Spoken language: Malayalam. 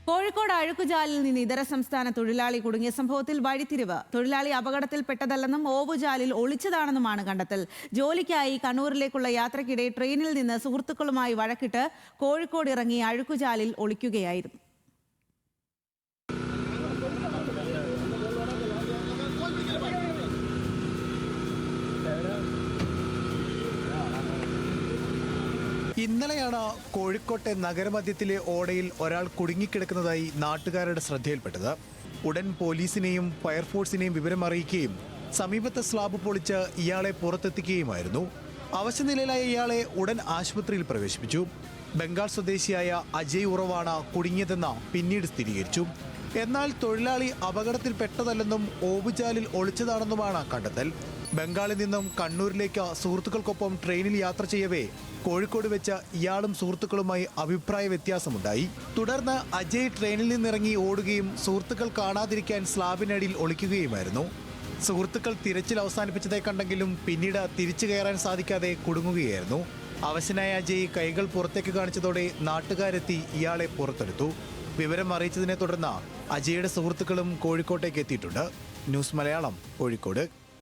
കോഴിക്കോട് അഴുക്കുചാലിൽ നിന്ന് ഇതര സംസ്ഥാന തൊഴിലാളി കുടുങ്ങിയ സംഭവത്തിൽ വഴിത്തിരിവ്. തൊഴിലാളി അപകടത്തിൽപ്പെട്ടതല്ലെന്നും ഓവുചാലിൽ ഒളിച്ചതാണെന്നുമാണ് കണ്ടെത്തൽ. ജോലിക്കായി കണ്ണൂരിലേക്കുള്ള യാത്രക്കിടെ ട്രെയിനിൽ നിന്ന് സുഹൃത്തുക്കളുമായി വഴക്കിട്ട് കോഴിക്കോട് ഇറങ്ങി അഴുക്കുചാലിൽ ഒളിക്കുകയായിരുന്നു. ഇന്നലെയാണ് കോഴിക്കോട്ടെ നഗരമധ്യത്തിലെ ഓടയിൽ ഒരാൾ കുടുങ്ങിക്കിടക്കുന്നതായി നാട്ടുകാരുടെ ശ്രദ്ധയിൽപ്പെട്ടത്. ഉടൻ പോലീസിനെയും ഫയർഫോഴ്സിനെയും വിവരം അറിയിക്കുകയും സമീപത്തെ സ്ലാബ് പൊളിച്ച് ഇയാളെ പുറത്തെത്തിക്കുകയുമായിരുന്നു. അവശനിലയിലായ ഇയാളെ ഉടൻ ആശുപത്രിയിൽ പ്രവേശിപ്പിച്ചു. ബംഗാൾ സ്വദേശിയായ അജയ് ഉറവാണ് കുടുങ്ങിയതെന്ന് പിന്നീട് സ്ഥിരീകരിച്ചു. എന്നാൽ തൊഴിലാളി അപകടത്തിൽപ്പെട്ടതല്ലെന്നും ഓവുചാലിൽ ഒളിച്ചതാണെന്നുമാണ് കണ്ടെത്തൽ. ബംഗാളിൽ നിന്നും കണ്ണൂരിലേക്ക് സുഹൃത്തുക്കൾക്കൊപ്പം ട്രെയിനിൽ യാത്ര ചെയ്യവേ കോഴിക്കോട് വെച്ച് ഇയാളും സുഹൃത്തുക്കളുമായി അഭിപ്രായ വ്യത്യാസമുണ്ടായി. തുടർന്ന് അജയ് ട്രെയിനിൽ നിന്നിറങ്ങി ഓടുകയും സുഹൃത്തുക്കൾ കാണാതിരിക്കാൻ സ്ലാബിനടിയിൽ ഒളിക്കുകയുമായിരുന്നു. സുഹൃത്തുക്കൾ തിരച്ചിൽ അവസാനിപ്പിച്ചതായി കണ്ടെങ്കിലും പിന്നീട് തിരിച്ചു കയറാൻ സാധിക്കാതെ കുടുങ്ങുകയായിരുന്നു. അവശനായ അജയ് കൈകൾ പുറത്തേക്ക് കാണിച്ചതോടെ നാട്ടുകാരെത്തി ഇയാളെ പുറത്തെടുത്തു. വിവരം അറിയിച്ചതിനെ തുടർന്ന് അജയുടെ സുഹൃത്തുക്കളും കോഴിക്കോട്ടേക്ക് എത്തിയിട്ടുണ്ട്. ന്യൂസ് മലയാളം, കോഴിക്കോട്.